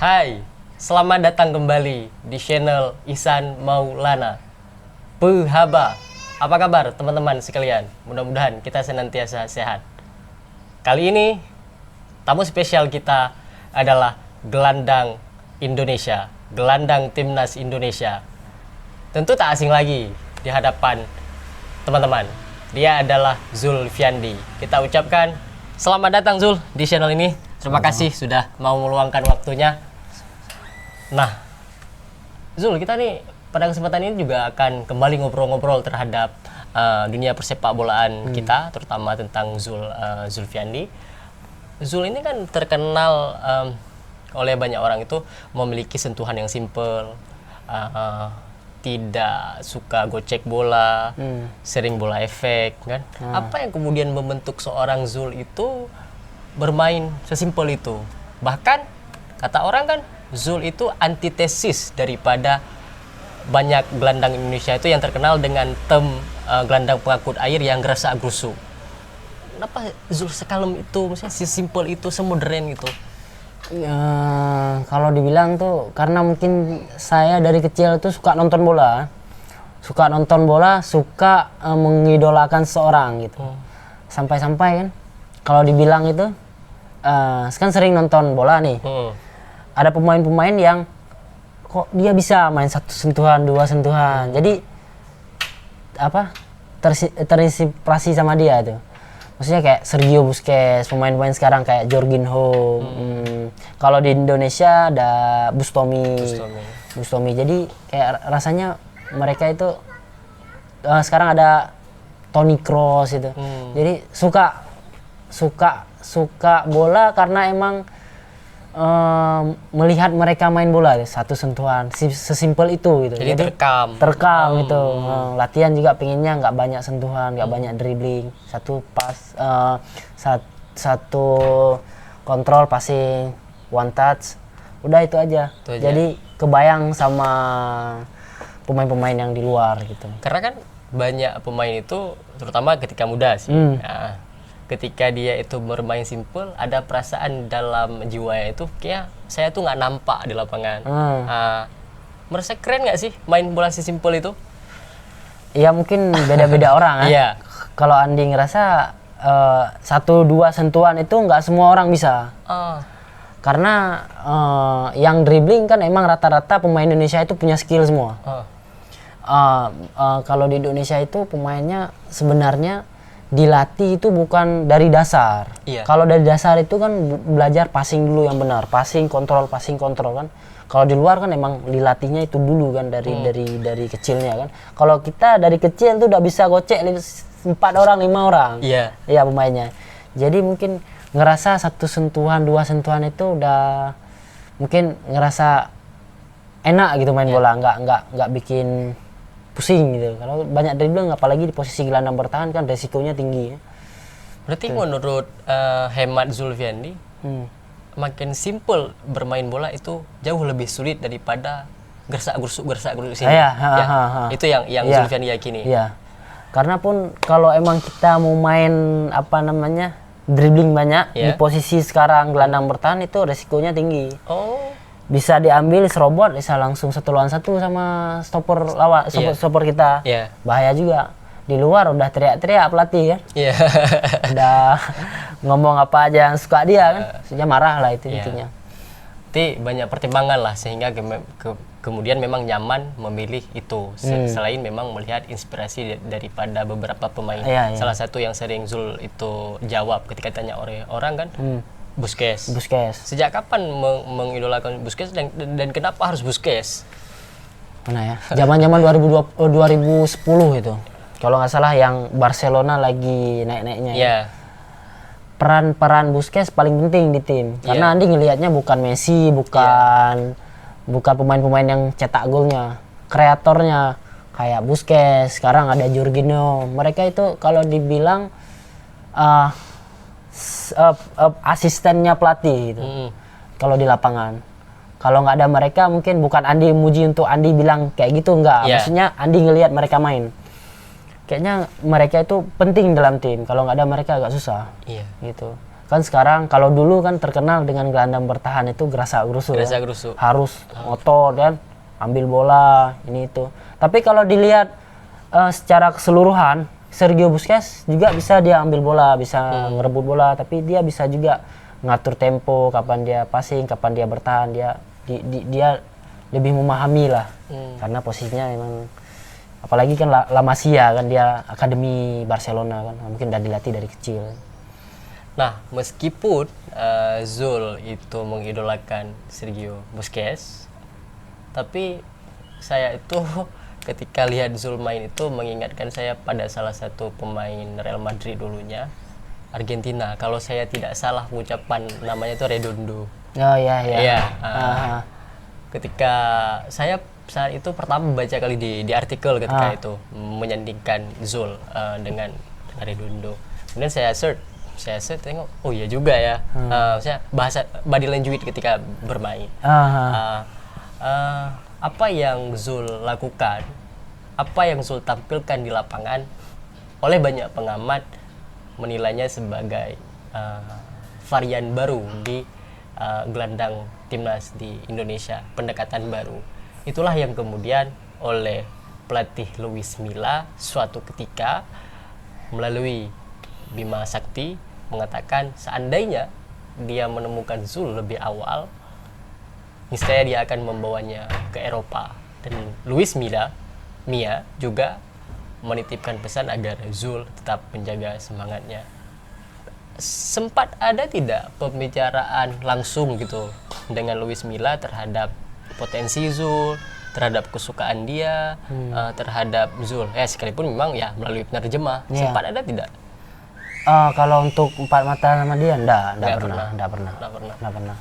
Hai, selamat datang kembali di channel Ihsan Maulana. Haba, apa kabar teman-teman sekalian? Mudah-mudahan kita senantiasa sehat. Kali ini, tamu spesial kita adalah gelandang Indonesia, gelandang timnas Indonesia. Tentu tak asing lagi di hadapan teman-teman. Dia adalah Zulfiandi. Kita ucapkan selamat datang Zul di channel ini. Terima kasih sudah mau meluangkan waktunya. Nah, Zul, kita nih pada kesempatan ini juga akan kembali ngobrol-ngobrol terhadap dunia persepak bolaan kita, terutama tentang Zulfiandi. Zul ini kan terkenal oleh banyak orang itu memiliki sentuhan yang simple, tidak suka gocek bola, sering bola efek, kan? Apa yang kemudian membentuk seorang Zul itu bermain sesimpel itu? Bahkan kata orang kan Zul itu antitesis daripada banyak gelandang Indonesia itu yang terkenal dengan gelandang pengangkut air yang gerasa-gerusu. Kenapa Zul sekalem itu, maksudnya sesimpel itu, semodern itu? Kalau dibilang tuh karena mungkin saya dari kecil tuh suka nonton bola, suka mengidolakan seorang gitu. Sampai-sampai kan kalau dibilang itu kan sering nonton bola nih. Ada pemain-pemain yang kok dia bisa main satu sentuhan, dua sentuhan. Jadi terinspirasi sama dia tuh. Maksudnya kayak Sergio Busquets, pemain-pemain sekarang kayak Jorginho. Kalau di Indonesia ada Bustomi. Jadi kayak rasanya mereka itu sekarang ada Toni Kroos itu. Jadi suka bola karena emang melihat mereka main bola satu sentuhan sesimpel itu gitu. Jadi terekam itu. Latihan juga pengennya nggak banyak sentuhan, nggak banyak dribbling, satu pas, satu kontrol passing, one touch, udah itu aja. Jadi kebayang sama pemain-pemain yang di luar gitu. Karena kan banyak pemain itu terutama ketika muda sih. Nah, ketika dia itu bermain simple, ada perasaan dalam jiwanya itu kayak saya tuh nggak nampak di lapangan. Merasa keren nggak sih main bola sesimpel itu? Ya mungkin beda-beda orang ya. Kalau Andi ngerasa satu dua sentuhan itu nggak semua orang bisa. Karena yang dribbling kan emang rata-rata pemain Indonesia itu punya skill semua. Kalau di Indonesia itu pemainnya sebenarnya dilatih itu bukan dari dasar. Kalau dari dasar itu kan belajar passing dulu yang benar, passing kontrol kan. Kalau di luar kan emang dilatihnya itu dulu kan dari kecilnya kan. Kalau kita dari kecil tuh udah bisa gocek 4 orang 5 orang. Iya pemainnya. Jadi mungkin ngerasa satu sentuhan, dua sentuhan itu udah mungkin ngerasa enak gitu main bola, nggak bikin pusing gitu. Kalau banyak dribbling apalagi di posisi gelandang bertahan kan resikonya tinggi ya. Berarti menurut hemat Zulfiandi, makin simple bermain bola itu jauh lebih sulit daripada gersak-gerusuk sini. Itu yang Zulfiandi yakini. Iya. Karena pun kalau emang kita mau main dribbling banyak di posisi sekarang gelandang bertahan itu resikonya tinggi. Bisa diambil serobot, bisa langsung 1 lawan 1 sama stopper lawan, stopper kita. Bahaya juga. Di luar udah teriak-teriak pelatih kan. Udah ngomong apa aja yang suka dia kan. Maksudnya marah lah itu intinya. Jadi banyak pertimbangan lah sehingga kemudian memang nyaman memilih itu. Selain memang melihat inspirasi daripada beberapa pemain. Salah satu yang sering Zul itu jawab ketika ditanya oleh orang kan, Busquets. Sejak kapan mengidolakan Busquets dan kenapa harus Busquets? Mana ya? Zaman-zaman 2010 itu. Kalau nggak salah yang Barcelona lagi naik-naiknya. Peran Busquets paling penting di tim. Karena Andi ngelihatnya bukan Messi, bukan pemain-pemain yang cetak golnya. Kreatornya kayak Busquets, sekarang ada Jorginho. Mereka itu kalau dibilang asistennya pelatih gitu. Kalau di lapangan. Kalau nggak ada mereka mungkin bukan Andi muji untuk Andi bilang kayak gitu, enggak. Maksudnya Andi ngelihat mereka main. Kayaknya mereka itu penting dalam tim. Kalau nggak ada mereka agak susah. Gitu. Kan sekarang kalau dulu kan terkenal dengan gelandang bertahan itu gerasa-gerusu. Gerasa-gerusu. Harus ngotot dan ambil bola ini itu. Tapi kalau dilihat secara keseluruhan, Sergio Busquets juga bisa dia ambil bola, bisa ngerebut bola, tapi dia bisa juga ngatur tempo, kapan dia passing, kapan dia bertahan, dia lebih memahami lah. Karena posisinya memang, apalagi kan La Masia kan, dia akademi Barcelona kan, mungkin udah dilatih dari kecil. Nah, meskipun Zul itu mengidolakan Sergio Busquets, tapi saya itu ketika lihat Zul main itu mengingatkan saya pada salah satu pemain Real Madrid dulunya, Argentina. Kalau saya tidak salah ucapan namanya itu Redondo. Oh iya. Iya. Ketika saya saat itu pertama baca kali di artikel ketika itu menyandingkan Zul dengan Redondo. Kemudian saya search tengok, oh iya juga ya. Saya bahasa body language ketika bermain. Apa yang Zul lakukan, apa yang Zul tampilkan di lapangan, oleh banyak pengamat menilainya sebagai varian baru di gelandang timnas di Indonesia, pendekatan baru. Itulah yang kemudian oleh pelatih Luis Milla suatu ketika melalui Bima Sakti mengatakan seandainya dia menemukan Zul lebih awal, niscaya dia akan membawanya ke Eropa. Dan Luis Milla juga menitipkan pesan agar Zul tetap menjaga semangatnya. Sempat ada tidak pembicaraan langsung gitu dengan Luis Milla terhadap potensi Zul, terhadap kesukaan dia, terhadap Zul? Sekalipun memang ya melalui penerjemah. Sempat ada tidak? Kalau untuk empat mata sama dia, enggak pernah.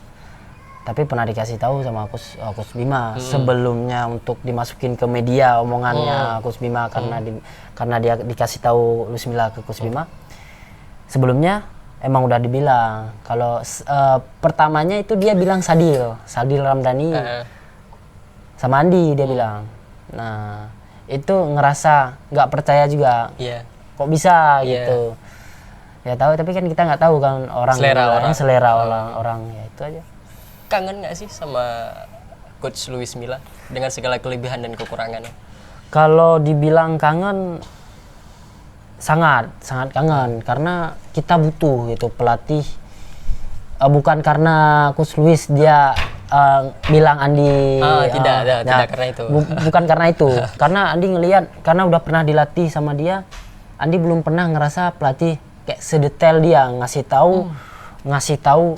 Tapi pernah dikasih tahu sama Coach Bima sebelumnya untuk dimasukin ke media omongannya Coach Bima, karena dia dikasih tahu Luis Milla ke Coach Bima. Sebelumnya emang udah dibilang kalau pertamanya itu dia bilang Sadil Ramdhani sama Andi dia bilang. Nah, itu ngerasa nggak percaya juga. Kok bisa gitu. Ya tahu, tapi kan kita nggak tahu kan selera orang ya itu aja. Kangen nggak sih sama Coach Luis Milla dengan segala kelebihan dan kekurangannya? Kalau dibilang kangen, sangat kangen, karena kita butuh gitu pelatih. Bukan karena Coach Luis dia bilang Andi tidak karena itu. Bukan karena itu. Karena Andi ngelihat, karena udah pernah dilatih sama dia, Andi belum pernah ngerasa pelatih kayak sedetail dia ngasih tahu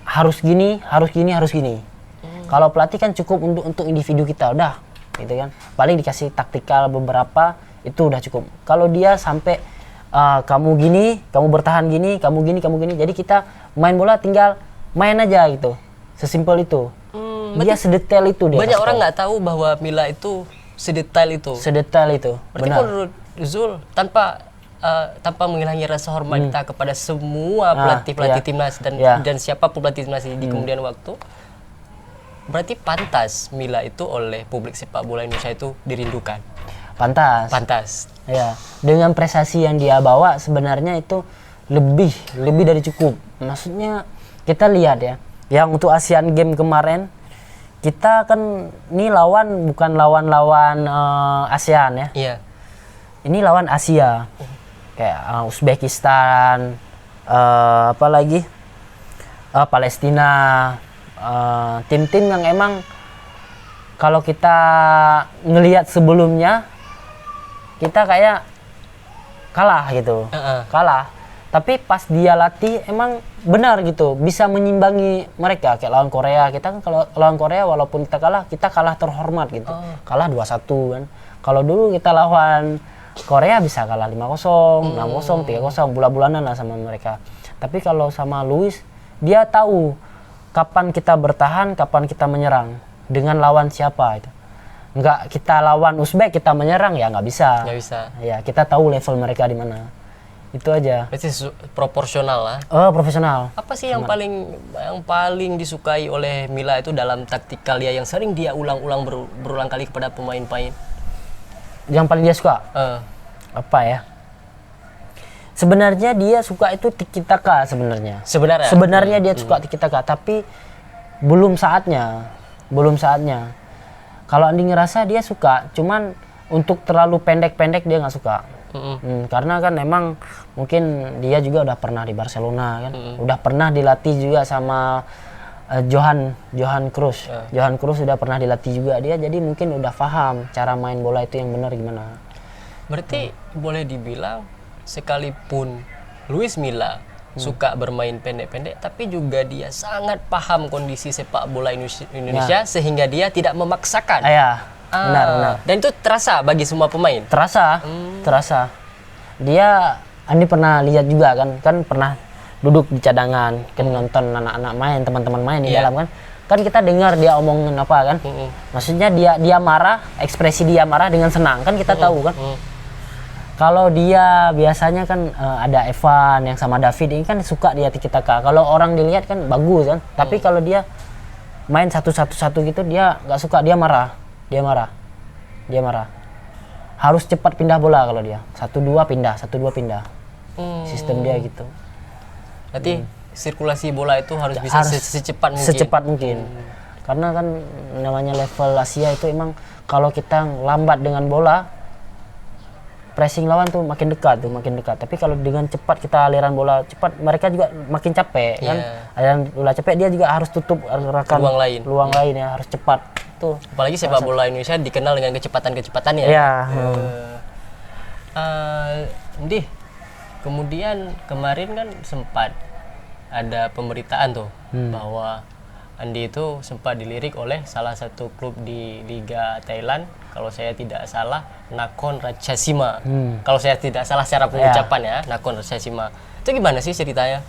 harus gini. Kalau pelatih kan cukup untuk individu kita udah, gitu kan. Paling dikasih taktikal beberapa itu udah cukup. Kalau dia sampai kamu gini, kamu bertahan gini, kamu gini. Jadi kita main bola tinggal main aja gitu. Sesimpel itu. Dia sedetail itu dia. Banyak orang nggak tahu bahwa Milla itu sedetail itu. Berarti menurut Zul tanpa menghilangi rasa hormat kita kepada semua pelatih timnas dan siapapun pelatih timnas di kemudian waktu, berarti pantas Milla itu oleh publik sepak bola Indonesia itu dirindukan. Pantas. Ya, dengan prestasi yang dia bawa sebenarnya itu lebih dari cukup. Maksudnya kita lihat ya, yang untuk Asian Games kemarin kita kan ini bukan lawan ASEAN ya. Iya. Ini lawan Asia. Kayak Uzbekistan, Palestina, tim-tim yang emang kalau kita ngelihat sebelumnya kita kayak kalah gitu, tapi pas dia latih emang benar gitu, bisa menyimbangi mereka. Kayak lawan Korea, kita kan kalau lawan Korea walaupun kita kalah terhormat gitu, kalah 2-1 kan. Kalau dulu kita lawan Korea bisa kalah 5-0, 6-0, 3-0, bulan-bulanan lah sama mereka. Tapi kalau sama Luis, dia tahu kapan kita bertahan, kapan kita menyerang, dengan lawan siapa itu. Nggak kita lawan Uzbek kita menyerang ya nggak bisa. Ya kita tahu level mereka di mana. Itu aja. Berarti proporsional lah. Profesional. Apa sih yang paling disukai oleh Milla itu dalam taktikal dia yang sering dia berulang kali kepada pemain-pemain? Yang paling dia suka apa ya, Sebenarnya dia suka itu tiki taka sebenarnya. Sebenarnya dia suka tiki taka, tapi belum saatnya. Kalau Andi ngerasa dia suka, cuman untuk terlalu pendek-pendek dia nggak suka. Karena kan memang mungkin dia juga udah pernah di Barcelona kan, udah pernah dilatih juga sama Johan Cruyff. Johan Cruyff sudah pernah dilatih juga dia, jadi mungkin udah paham cara main bola itu yang benar gimana. Berarti boleh dibilang sekalipun Luis Milla suka bermain pendek-pendek, tapi juga dia sangat paham kondisi sepak bola Indonesia sehingga dia tidak memaksakan. Benar. Dan itu terasa bagi semua pemain. Terasa. Dia Andi pernah lihat juga kan pernah duduk di cadangan, kan nonton anak-anak main, teman-teman main di dalam kan. Kan kita dengar dia omongin apa kan. Maksudnya dia marah, ekspresi dia marah dengan senang kan kita tahu kan. Kalau dia biasanya kan ada Evan yang sama David ini kan suka dia tiki taka. Kalau orang dilihat kan bagus kan. Tapi kalau dia main satu gitu dia nggak suka, dia marah. Harus cepat pindah bola kalau dia. 1-2 pindah. Sistem dia gitu. Berarti sirkulasi bola itu harus bisa secepat mungkin. Karena kan namanya level Asia itu emang kalau kita lambat dengan bola, pressing lawan tuh makin dekat. Tapi kalau dengan cepat kita aliran bola cepat, mereka juga makin capek kan. Aliran bola capek dia juga harus tutup ruang lain ya, harus cepat. Tuh. Apalagi sepak bola Indonesia dikenal dengan kecepatan-kecepatannya. Andi, kemudian kemarin kan sempat ada pemberitaan tuh bahwa Andi itu sempat dilirik oleh salah satu klub di Liga Thailand, kalau saya tidak salah Nakhon Ratchasima. Kalau saya tidak salah secara pengucapan ya, Nakhon Ratchasima. Itu gimana sih ceritanya?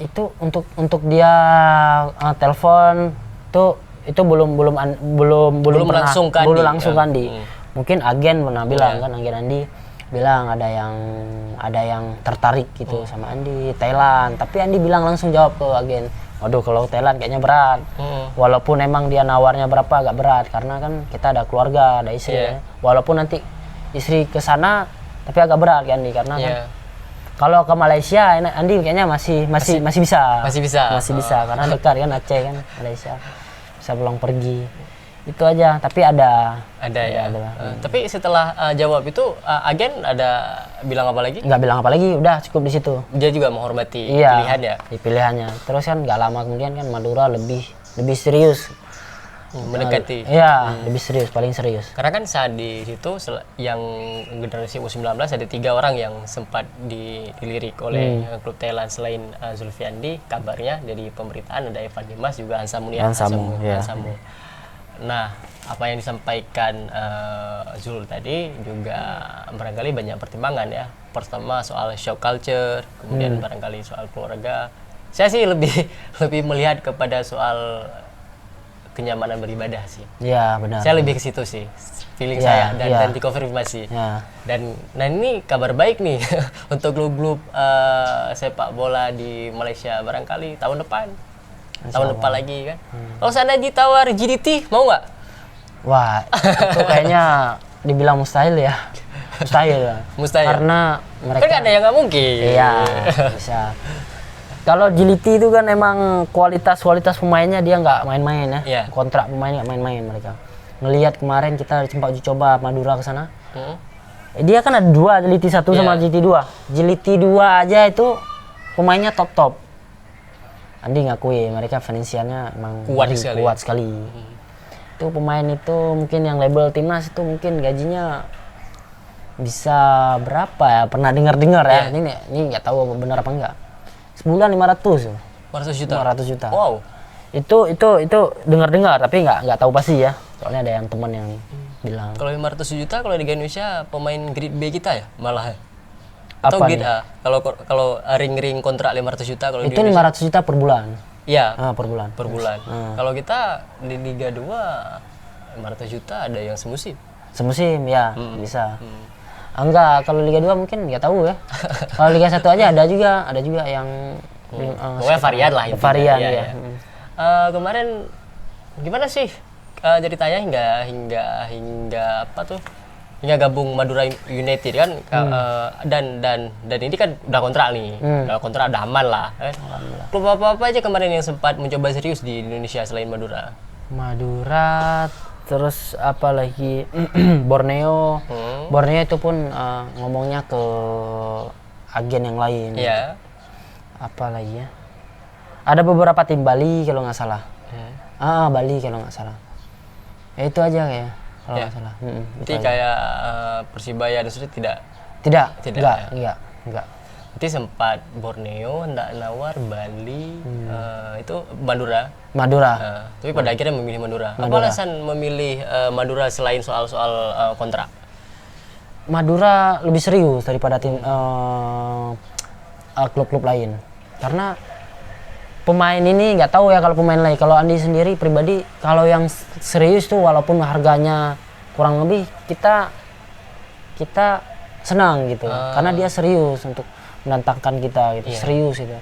Itu untuk dia telepon tuh itu belum langsung kan Andi. Mungkin agen pernah bilang kan, agen Andi bilang ada yang tertarik gitu sama Andi Thailand, tapi Andi bilang langsung jawab ke agen, waduh kalau Thailand kayaknya berat. Walaupun emang dia nawarnya berapa agak berat karena kan kita ada keluarga, ada istri ya. Walaupun nanti istri ke sana tapi agak berat kan Andi karena kan kalau ke Malaysia Andi kayaknya masih bisa karena dekat kan Aceh kan Malaysia, bisa pulang pergi itu aja. Tapi ada ya. Tapi setelah jawab itu agen ada bilang apa lagi? Nggak bilang apa lagi, udah cukup di situ. Dia juga menghormati pilihannya. Terus kan nggak lama kemudian kan Madura lebih serius mendekati. Lebih serius, paling serius. Karena kan saat di situ yang generasi U19 ada 3 orang yang sempat dilirik oleh klub Thailand selain Zulfiandi. Kabarnya dari pemberitaan ada Evan Dimas juga Hansamu. Nah, apa yang disampaikan Zul tadi juga barangkali banyak pertimbangan ya. Pertama soal shock culture, kemudian barangkali soal keluarga. Saya sih lebih melihat kepada soal kenyamanan beribadah sih. Iya, benar. Saya lebih ke situ sih, feeling saya dan dikonfirmasi. Dan nah ini kabar baik nih untuk klub-klub sepak bola di Malaysia barangkali tahun depan lagi kan. Kalau sana ditawar GDT mau nggak? Wah, itu kayaknya dibilang mustahil ya. Mustahil. Karena mereka kan ada yang nggak mungkin. Iya, bisa. Kalau GDT itu kan emang kualitas pemainnya dia nggak main-main ya. Kontrak pemain nggak main-main mereka. Ngelihat kemarin kita sempat uji coba Madura ke sana. Dia kan ada 2, GDT 1 sama GDT 2. GDT 2 aja itu pemainnya top. Andi ngakui mereka finansialnya emang kuat sekali. Itu pemain itu mungkin yang label timnas itu mungkin gajinya bisa berapa ya? Pernah dengar ya. Ini nggak tahu benar apa enggak. Sebulan 500 juta. Wow. Itu dengar tapi nggak tahu pasti ya. Soalnya ada yang teman yang bilang. Kalau 500 juta kalau di Indonesia pemain grade B kita ya malah. Atau grade A. Kalau ring kontrak 500 juta kalau itu 500 juta per bulan. Iya. Per bulan. Kalau kita di Liga 2 500 juta ada yang semusim ya, bisa. Enggak, kalau Liga 2 mungkin nggak tahu ya. Kalau Liga 1 aja ada juga yang pokoknya varian lah. Varian ya. Kemarin gimana sih ceritanya hingga apa tuh hingga gabung Madura United kan. Dan ini kan udah kontrak nih. Udah kontrak, udah aman lah kan. Klub apa aja kemarin yang sempat mencoba serius di Indonesia selain Madura? Madura, terus apa lagi Borneo. Borneo itu pun ngomongnya ke agen yang lain. Iya. Apa lagi ya? Ada beberapa tim Bali kalau nggak salah. Bali kalau nggak salah. Ya itu aja kayak kalau nggak salah. Jadi kayak Persibaya dan tidak. Enggak. Nanti sempat Borneo, hendak nawar Bali, itu Madura. Tapi pada akhirnya memilih Madura. Apa alasan memilih Madura selain soal-soal kontrak? Madura lebih serius daripada tim klub-klub lain. Karena pemain ini nggak tahu ya kalau pemain lain. Kalau Andi sendiri pribadi, kalau yang serius tuh walaupun harganya kurang lebih kita senang gitu. Karena dia serius untuk menantangkan kita gitu. Serius itu.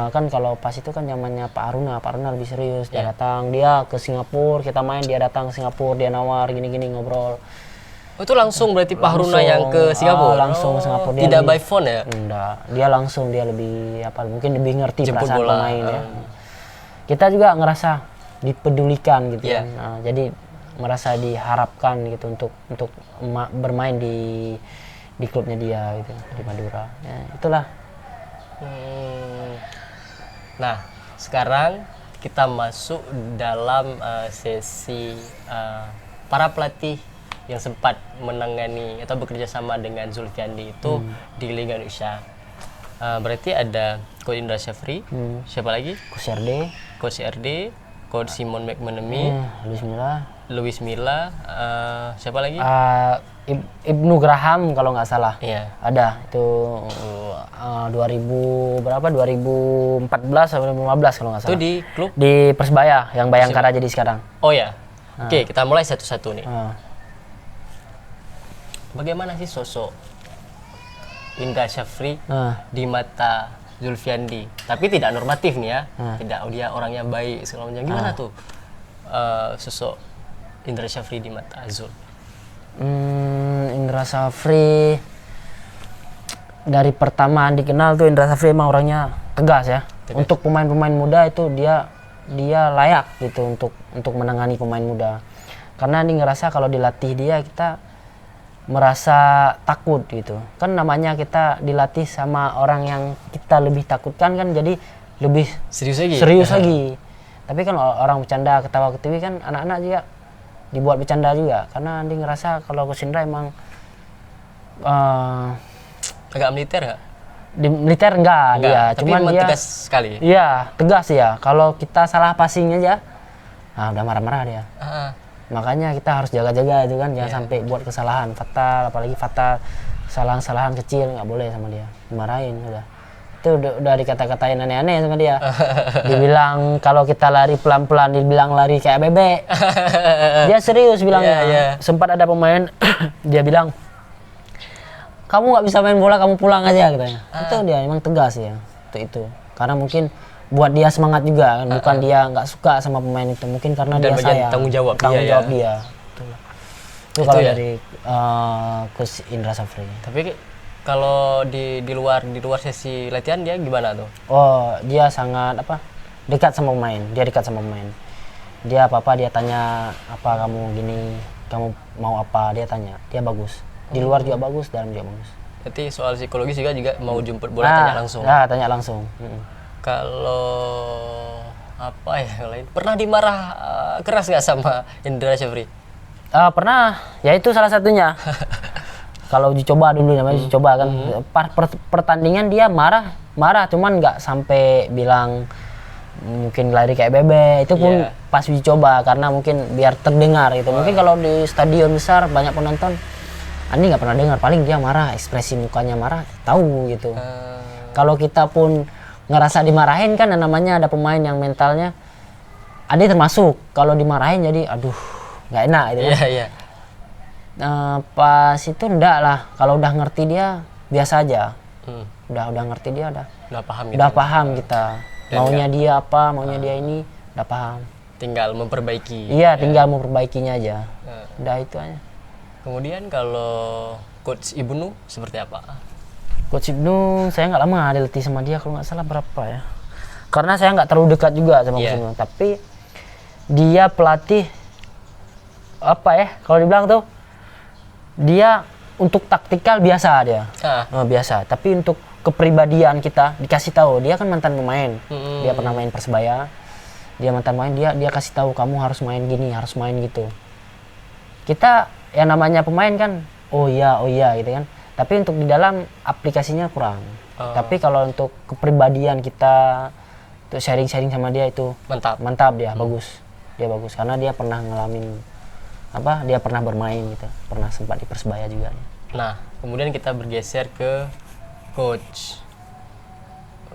Kan kalau pas itu kan zamannya Pak Aruna lebih serius. Dia datang, dia ke Singapura, kita main, dia datang ke Singapura, dia nawar gini-gini ngobrol. Itu langsung berarti Pak Haruna yang ke Singapura? Langsung ke Singapura. Dia tidak lebih, by phone ya? Enggak, dia langsung, dia lebih mungkin lebih ngerti jemput perasaan bola. pemain ya. Kita juga ngerasa dipedulikan gitu kan. Jadi merasa diharapkan gitu untuk bermain di klubnya dia gitu, di Madura. Ya, itulah. Nah, sekarang kita masuk dalam sesi para pelatih yang sempat menangani atau bekerja sama dengan Zulfiandi itu di Liga Indonesia. Berarti ada Coach Indra Syafri, siapa lagi? Coach RD, Coach Simon McManamy, Luis Milla, siapa lagi? Ibnu Graham kalau nggak salah. Iya. Ada itu 2014 atau 2015 kalau nggak salah. Itu di klub? Di Persebaya yang Bayangkara jadi sekarang. Oh ya. Oke, kita mulai satu-satu nih. Bagaimana sih sosok Indra Syafri di mata Zulfiandi? Tapi tidak normatif nih ya. Tidak, dia orangnya baik segala macam. Gimana tuh sosok Indra Syafri di mata Zul? Indra Syafri dari pertama dikenal tuh Indra Syafri emang orangnya tegas ya. Untuk pemain-pemain muda itu dia layak gitu untuk menangani pemain muda. Karena dia ngerasa kalau dilatih dia kita merasa takut gitu. Kan namanya kita dilatih sama orang yang kita lebih takutkan kan, jadi lebih serius lagi. Tapi kan orang bercanda ketawa ke TV kan anak-anak juga dibuat bercanda juga, karena dia ngerasa kalau Coach Indra emang agak militer nggak? Di militer enggak dia, tapi cuman dia tegas sekali. Iya, tegas ya. Kalau kita salah passing aja, udah marah-marah dia. Makanya kita harus jaga-jaga itu kan, jangan sampai buat kesalahan fatal, apalagi fatal kesalahan kecil nggak boleh sama dia, dimarahin udah. Itu udah dikata-katain aneh-aneh sama dia. Dibilang kalau kita lari pelan-pelan, dibilang lari kayak bebek. Dia serius bilangnya. Sempat ada pemain dia bilang, kamu nggak bisa main bola, kamu pulang aja katanya. Itu dia emang tegas ya itu. Karena mungkin buat dia semangat juga kan, bukan dia nggak suka sama pemain itu, mungkin karena dan dia sayang. Tanggung jawab dia. Itu kalau dari Coach Indra Syafri. Tapi kalau di luar sesi latihan dia gimana tuh? Oh, dia sangat dekat sama pemain. Dia dekat sama pemain. Dia apa dia tanya, apa kamu gini, kamu mau apa, dia tanya. Dia bagus. Di luar juga bagus, dalam juga bagus. Berarti soal psikologis juga mau jemput bola tanya langsung. Tanya langsung. Kalau apa ya lain? Pernah dimarah keras nggak sama Indra Syafri? Pernah. Ya itu salah satunya. Kalau dicoba dulu namanya dicoba kan. Pertandingan dia marah, cuman nggak sampai bilang mungkin lari kayak bebek. Itu pun pas dicoba karena mungkin biar terdengar gitu. Mungkin kalau di stadion besar banyak penonton, Andi nggak pernah dengar. Paling dia marah, ekspresi mukanya marah, tahu gitu. Kalau kita pun ngerasa dimarahin kan, namanya ada pemain yang mentalnya, Andi termasuk kalau dimarahin jadi aduh nggak enak gitu kan. Pas itu enggak lah, kalau udah ngerti dia biasa aja. Udah ngerti dia udah paham gitu. Udah paham kita. Maunya dia apa, maunya dia ini udah paham. Tinggal memperbaiki. Iya, tinggal memperbaikinya aja. Udah itu aja. Kemudian kalau Coach Ibnu seperti apa? Coach Ibnu saya nggak lama dilatih sama dia, kalau nggak salah berapa ya, karena saya nggak terlalu dekat juga sama Coach Ibnu, tapi dia pelatih apa ya, kalau dibilang tuh dia untuk taktikal biasa dia, biasa, tapi untuk kepribadian kita dikasih tahu, dia kan mantan pemain, dia pernah main Persebaya, dia mantan main, dia kasih tahu kamu harus main gini, harus main gitu. Kita yang namanya pemain kan oh iya gitu kan, tapi untuk di dalam aplikasinya kurang. Tapi kalau untuk kepribadian kita, untuk sharing sama dia itu mantap dia, bagus karena dia pernah ngalamin dia pernah bermain gitu, pernah sempat di Persebaya juga. Nah, kemudian kita bergeser ke Coach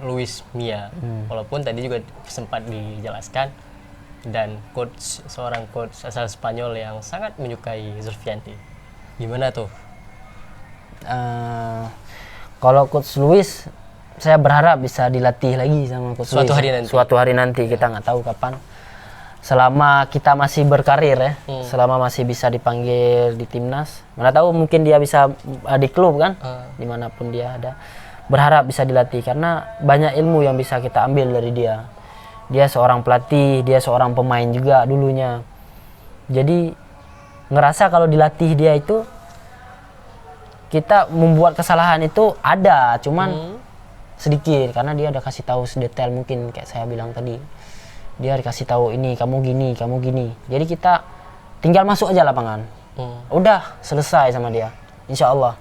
Luis Milla. Walaupun tadi juga sempat dijelaskan, dan seorang coach asal Spanyol yang sangat menyukai Zulfiandi. Gimana tuh? Kalau Coach Luis, saya berharap bisa dilatih lagi sama Coach Luis. Suatu hari nanti kita nggak tahu kapan. Selama kita masih berkarir ya, selama masih bisa dipanggil di timnas, mana tahu mungkin dia bisa di klub kan, dimanapun dia ada. Berharap bisa dilatih karena banyak ilmu yang bisa kita ambil dari dia. Dia seorang pelatih, dia seorang pemain juga dulunya. Jadi ngerasa kalau dilatih dia itu, kita membuat kesalahan itu ada, cuman sedikit karena dia udah kasih tahu sedetail mungkin kayak saya bilang tadi. Dia dikasih tahu ini kamu gini. Jadi kita tinggal masuk aja lapangan. Udah selesai sama dia. Insya Allah.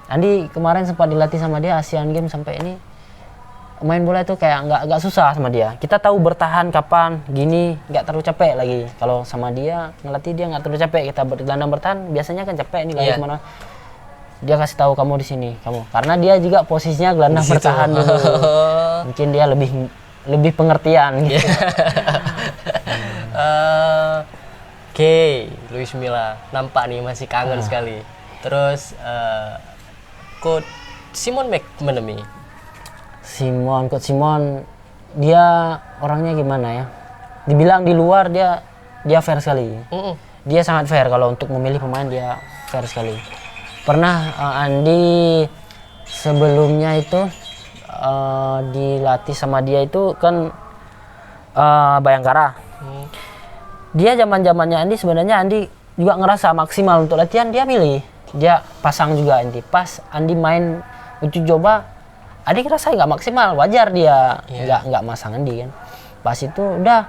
Andi kemarin sempat dilatih sama dia Asian Games sampai ini. Main bola itu kayak nggak susah sama dia. Kita tahu bertahan kapan gini, nggak terlalu capek lagi. Kalau sama dia ngelatih dia nggak terlalu capek. Kita gelandang bertahan biasanya kan capek nih lari kemana. Dia kasih tahu kamu di sini, kamu. Karena dia juga posisinya gelandang bertahan dulu. Mungkin dia lebih pengertian gitu. Oke, Luis Milla nampak nih masih kangen sekali. Terus Coach Simon McManamy. Coach Simon, dia orangnya gimana ya? Dibilang di luar dia fair sekali. Dia sangat fair kalau untuk memilih pemain, dia fair sekali. Pernah Andi sebelumnya itu dilatih sama dia itu kan Bayangkara. Dia zamannya Andi sebenarnya Andi juga ngerasa maksimal untuk latihan, dia milih, dia pasang juga Andi. Pas Andi main uji coba, Andi ngerasa nggak maksimal, wajar dia nggak masang Andi kan. Pas itu udah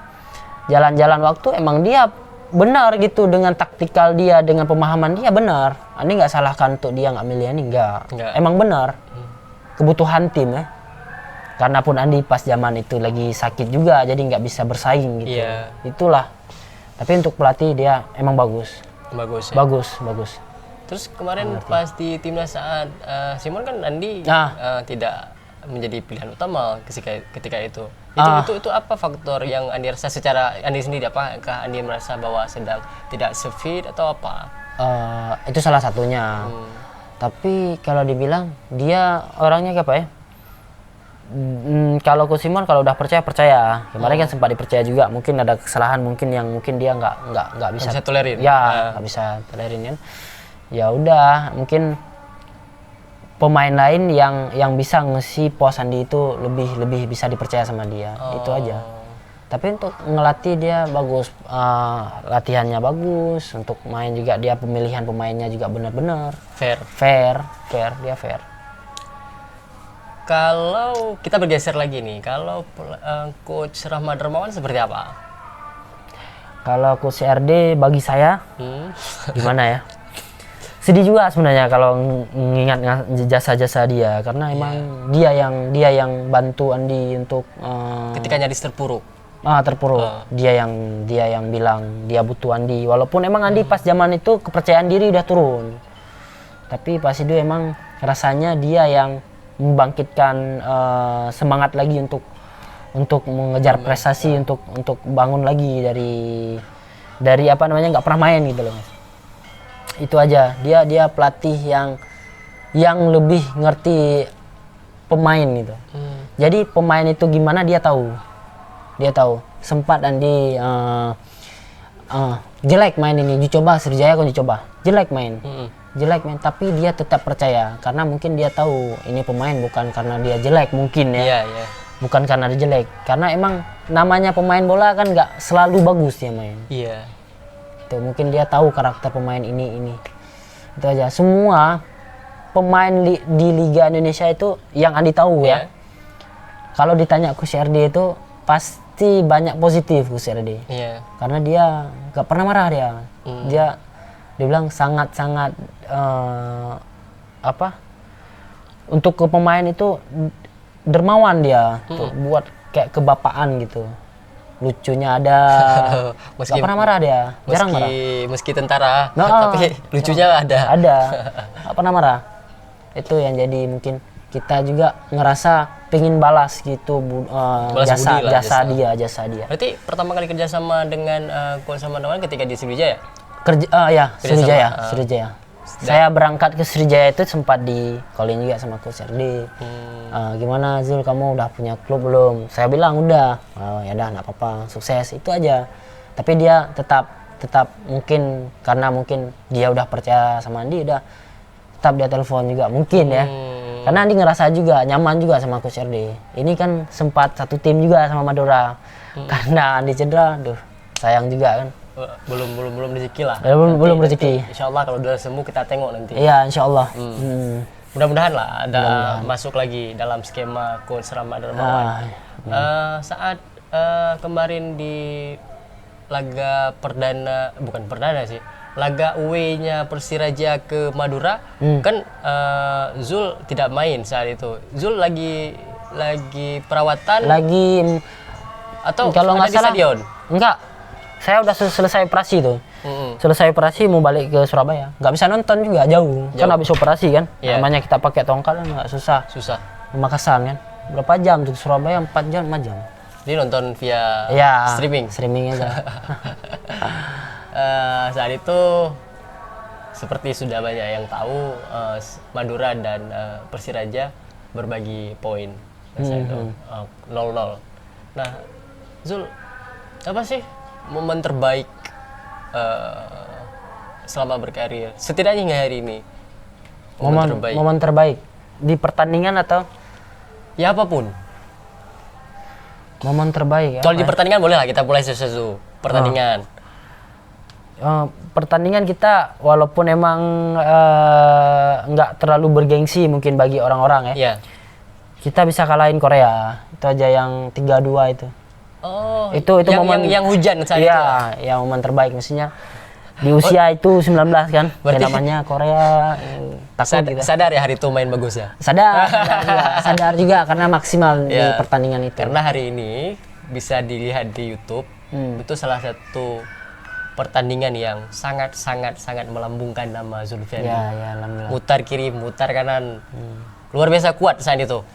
jalan-jalan waktu emang dia benar gitu dengan taktikal dia, dengan pemahaman dia benar. Andi nggak salahkan untuk dia nggak milih Andi, nggak. Emang benar kebutuhan tim ya. Karena pun Andi pas zaman itu lagi sakit juga, jadi nggak bisa bersaing gitu. Itulah. Tapi untuk pelatih dia emang bagus. Bagus. Terus kemarin pas di timnas saat Simon kan Andi tidak menjadi pilihan utama ketika itu. Itu apa faktor yang Andi rasa secara Andi sendiri? Apakah Andi merasa bahwa sedang tidak fit atau apa? Itu salah satunya. Tapi kalau dibilang dia orangnya kayak apa ya? Kalau Coach Simon kalau udah percaya. Kemarin kan sempat dipercaya juga. Mungkin ada kesalahan yang mungkin dia nggak bisa tolerin. Ya, nggak bisa tolerin kan. Ya udah, mungkin pemain lain yang bisa ngisi pos Andi itu lebih bisa dipercaya sama dia. Itu aja. Tapi untuk ngelatih dia bagus, latihannya bagus, untuk main juga dia pemilihan pemainnya juga benar-benar fair. Kalau kita bergeser lagi nih, kalau Coach Rahmat Darmawan seperti apa? Kalau Coach RD bagi saya gimana ya? Sedih juga sebenarnya kalau mengingat jasa-jasa dia, karena emang dia yang bantu Andi untuk ketika nyaris terpuruk. Dia yang bilang dia butuh Andi, walaupun emang Andi pas zaman itu kepercayaan diri udah turun. Tapi pas itu emang rasanya dia yang membangkitkan semangat lagi untuk mengejar prestasi, untuk bangun lagi dari apa namanya nggak pernah main gitu loh. Itu aja, dia pelatih yang lebih ngerti pemain gitu. Jadi pemain itu gimana dia tahu. Sempat Andi jelek main ini, dicoba Sriwijaya kan dicoba, jelek main. Jelek main, tapi dia tetap percaya karena mungkin dia tahu ini pemain bukan karena dia jelek mungkin ya. Iya. Bukan karena dia jelek, karena emang namanya pemain bola kan nggak selalu bagus dia main. Iya. Tuh, mungkin dia tahu karakter pemain ini. Itu aja. Semua pemain di Liga Indonesia itu yang Andi tahu ya. Kalau ditanya Coach RD itu pasti banyak positif Coach RD. Iya. Karena dia nggak pernah marah dia. Dia bilang sangat-sangat untuk ke pemain itu dermawan dia tuh, buat kayak kebapaan gitu. Lucunya ada. Nggak pernah marah dia, jarang marah. Meski tentara, tapi lucunya ada. Nggak pernah marah. Itu yang jadi mungkin kita juga ngerasa pengen balas gitu jasa dia. Berarti pertama kali kerja sama dengan Coach Samandawan ketika di Sriwijaya? Sriwijaya. Saya berangkat ke Sriwijaya itu sempat di call-in juga sama Coach RD. Gimana Zul, kamu udah punya klub belum? Saya bilang udah. Oh ya udah, nggak apa-apa, sukses, itu aja. Tapi dia tetap mungkin karena mungkin dia udah percaya sama Andi, udah tetap dia telepon juga mungkin ya. Karena Andi ngerasa juga nyaman juga sama Coach RD. Ini kan sempat satu tim juga sama Madura. Karena Andi cedera, sayang juga kan. Belum rezeki lah. Belum rezeki. Insya Allah kalau udah sembuh kita tengok nanti. Iya, insya Allah. Mudah-mudahan lah ada masuk lagi dalam skema Coach Rama Darmawan. Saat kemarin di laga laga away-nya Persiraja ke Madura, kan Zul tidak main saat itu. Zul lagi perawatan. Atau kalau nggak salah di stadion? Enggak. Saya udah selesai operasi tuh. Selesai operasi mau balik ke Surabaya. Nggak bisa nonton juga, jauh. Kan habis operasi kan. Namanya kita pakai tongkat kan nggak susah. Makassar kan. Berapa jam tuh Surabaya? 4 jam, 5 jam. Jadi nonton via streaming aja. Saat itu seperti sudah banyak yang tahu, Madura dan Persiraja berbagi poin. 0-0. Nah, Zul, apa sih momen terbaik selama berkarir, setidaknya hingga hari ini? Momen terbaik di pertandingan atau ya apapun. Momen terbaik ya. Kalau di pertandingan boleh lah, kita mulai sesuatu pertandingan. Pertandingan kita walaupun emang nggak terlalu bergengsi mungkin bagi orang-orang ya. Kita bisa kalahin Korea. Itu aja yang 3-2 itu. Oh, itu momen yang hujan saat itu. Iya, yang momen terbaik mestinya di usia itu 19 kan. Berarti namanya Korea takut gitu. Sadar ya hari itu main bagus ya? Sadar juga karena maksimal di pertandingan itu. Karena hari ini bisa dilihat di YouTube, itu salah satu pertandingan yang sangat melambungkan nama Zulfiandi. Ya, alhamdulillah. Mutar kiri, mutar kanan. Luar biasa kuat saat itu.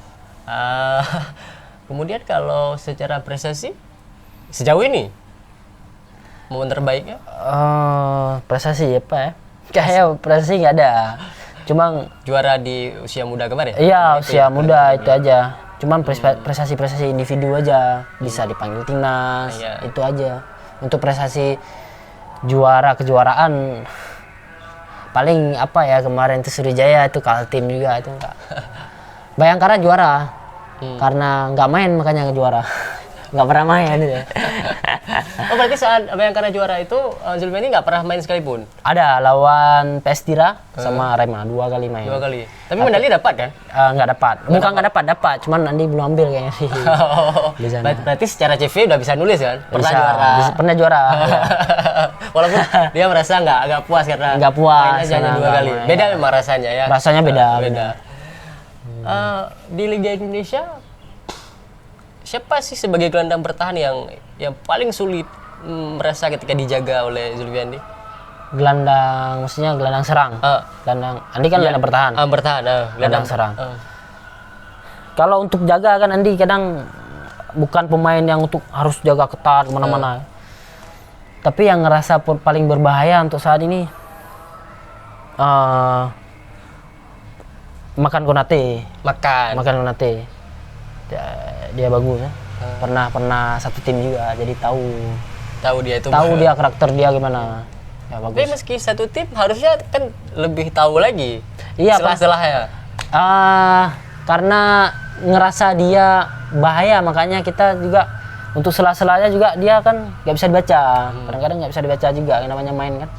Kemudian kalau secara prestasi sejauh ini momen terbaiknya? Prestasi apa ya? Kayaknya prestasi nggak ada. Cuma juara di usia muda kemarin? Iya, usia muda itu aja. Cuman prestasi individu aja, bisa dipanggil timnas, itu aja. Untuk prestasi kejuaraan paling apa ya, kemarin itu Sriwijaya itu Kaltim juga itu enggak. Bayangkara juara. Karena nggak main makanya juara. Nggak pernah main gitu. Oh, berarti saat Bayangkara juara itu Zulfiandi nggak pernah main sekalipun? Ada, lawan PS Tira sama Arema 2 kali main. 2 kali. Tapi medali dapat kan? Nggak dapat. Bukan nggak dapat, cuman Andi belum ambil kayaknya sih. Berarti secara CV udah bisa nulis kan? Pernah juara. Walaupun dia merasa agak puas karena mainnya hanya 2 kali. Beda memang rasanya ya. Rasanya beda. Di Liga Indonesia siapa sih sebagai gelandang bertahan yang paling sulit merasa ketika dijaga oleh Zulfiandi? Maksudnya gelandang serang. Andi kan gelandang bertahan. Gelandang serang. Kalau untuk jaga kan Andi kadang bukan pemain yang untuk harus jaga ketat kemana-mana. Tapi yang ngerasa paling berbahaya untuk saat ini Makan Konate. Dia bagus ya. Pernah satu tim juga, jadi tahu Tahu dia itu. Tahu dia karakter dia gimana. Ya Tapi bagus. meski satu tim harusnya kan lebih tahu lagi. Iya, Selah-selahnya. Karena ngerasa dia bahaya, makanya kita juga untuk sela-selanya juga dia kan nggak bisa dibaca. Kadang-kadang nggak bisa dibaca juga, yang namanya main kan.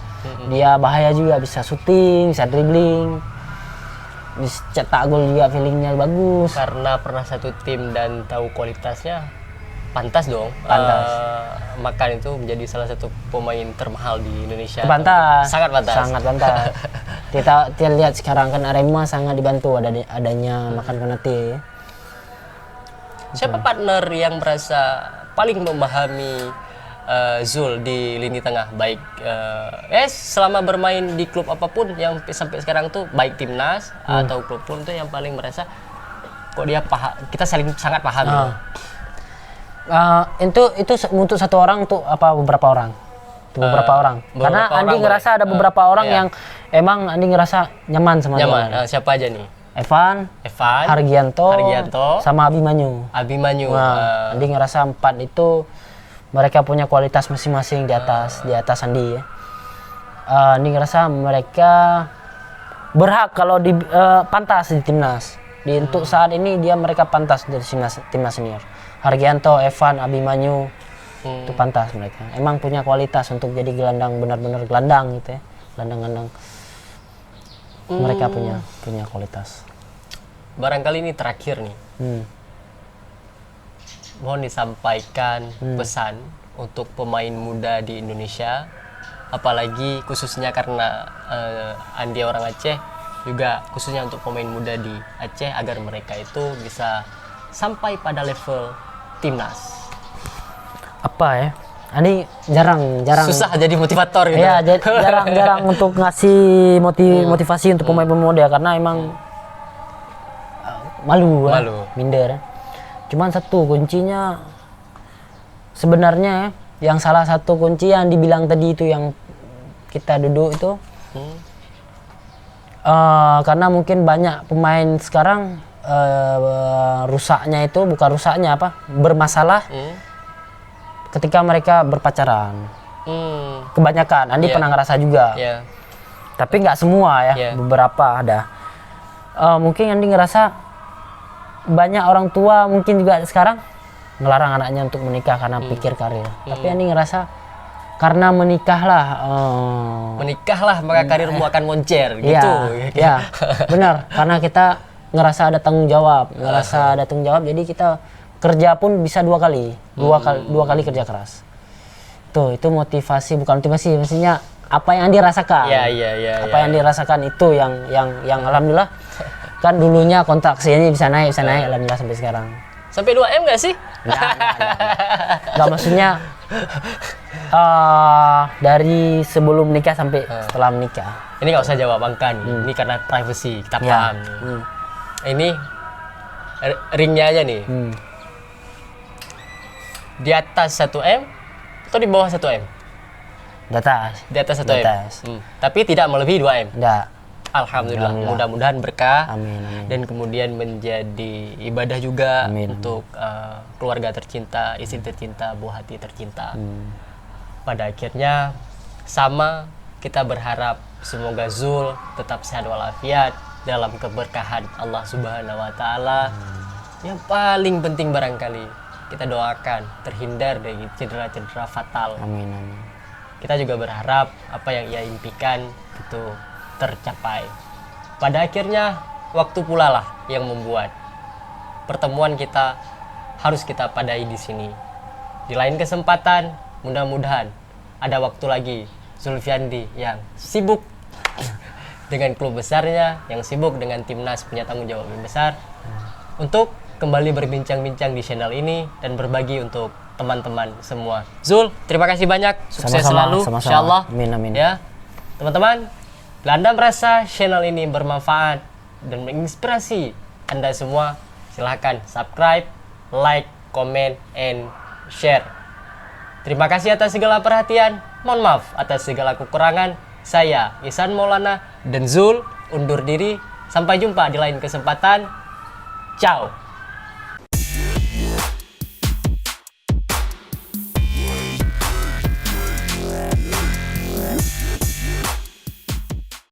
Dia bahaya juga, bisa syuting, bisa dribbling, bisa cetak gol juga, feelingnya bagus. Karena pernah satu tim dan tahu kualitasnya, pantas dong. Pantas. Makan itu menjadi salah satu pemain termahal di Indonesia. Pantas. Sangat pantas. Sangat pantas. kita lihat sekarang kan Arema sangat dibantu adanya Makan Konate. Siapa partner yang merasa paling memahami Zul di lini tengah, baik selama bermain di klub apapun yang sampai sekarang tuh, baik timnas atau klub pun, tuh yang paling merasa kok dia paham, kita saling sangat paham. Itu untuk satu orang tuh apa beberapa orang? Beberapa orang. Karena Andi ngerasa ada beberapa orang yang emang Andi ngerasa nyaman sama dia. Siapa aja nih? Evan, Hargianto, sama Abimanyu. Andi ngerasa 4 itu mereka punya kualitas masing-masing di atas Andi ya. Andi ngerasa mereka berhak kalau pantas di timnas. Untuk saat ini mereka pantas dari timnas senior. Hargianto, Evan, Abimanyu itu pantas mereka. Emang punya kualitas untuk jadi gelandang, benar-benar gelandang gitu ya. Gelandang-gelandang. Mereka punya kualitas. Barangkali ini terakhir nih. Mohon disampaikan pesan untuk pemain muda di Indonesia, apalagi khususnya karena Andi orang Aceh, juga khususnya untuk pemain muda di Aceh, agar mereka itu bisa sampai pada level timnas. Apa ya? Andi jarang susah jadi motivator gitu. Iya, jarang untuk ngasih motivasi untuk pemain muda karena emang malu. Minder. Cuman satu kuncinya sebenarnya yang salah satu kunci yang dibilang tadi itu yang kita duduk itu karena mungkin banyak pemain sekarang bermasalah ketika mereka berpacaran. Kebanyakan Andi pernah ngerasa juga, tapi nggak semua ya, beberapa ada. Mungkin Andi ngerasa banyak orang tua mungkin juga sekarang ngelarang anaknya untuk menikah karena pikir karir. Tapi Andi ngerasa karena menikahlah maka karirmu akan moncer gitu. Iya, benar. Karena kita ngerasa ada tanggung jawab, jadi kita kerja pun bisa dua kali kerja keras. Itu motivasi, bukan motivasi, maksudnya apa yang Andi rasakan. Apa yang Andi rasakan itu yang alhamdulillah. Kan dulunya kontrak ini bisa naik alhamdulillah sampai sekarang. Sampai 2M nggak sih? Nggak, maksudnya dari sebelum nikah sampai setelah menikah. Ini nggak usah jawab angka nih, ini karena privacy, kita paham. Ini ringnya aja nih. Di atas 1M atau di bawah 1M? Di atas 1M. Tapi tidak melebihi 2M. Enggak. Alhamdulillah. Mudah-mudahan berkah. Amin. Dan kemudian menjadi ibadah juga untuk keluarga tercinta, istri tercinta, buah hati tercinta. Pada akhirnya sama, kita berharap semoga Zul tetap sehat walafiat dalam keberkahan Allah Subhanahu wa taala. Yang paling penting barangkali kita doakan terhindar dari cedera-cedera fatal. Amin. Kita juga berharap apa yang ia impikan itu tercapai. Pada akhirnya waktu pula lah yang membuat pertemuan kita harus kita padai di sini. Di lain kesempatan, mudah-mudahan ada waktu lagi Zulfiandi yang sibuk dengan klub besarnya, yang sibuk dengan timnas punya tanggung jawab yang besar, untuk kembali berbincang-bincang di channel ini dan berbagi untuk teman-teman semua. Zul, terima kasih banyak, sukses selalu, insyaallah. Amin. Ya, teman-teman, bila Anda merasa channel ini bermanfaat dan menginspirasi Anda semua, silahkan subscribe, like, comment, and share. Terima kasih atas segala perhatian. Mohon maaf atas segala kekurangan. Saya Ihsan Maulana dan Zul undur diri. Sampai jumpa di lain kesempatan. Ciao.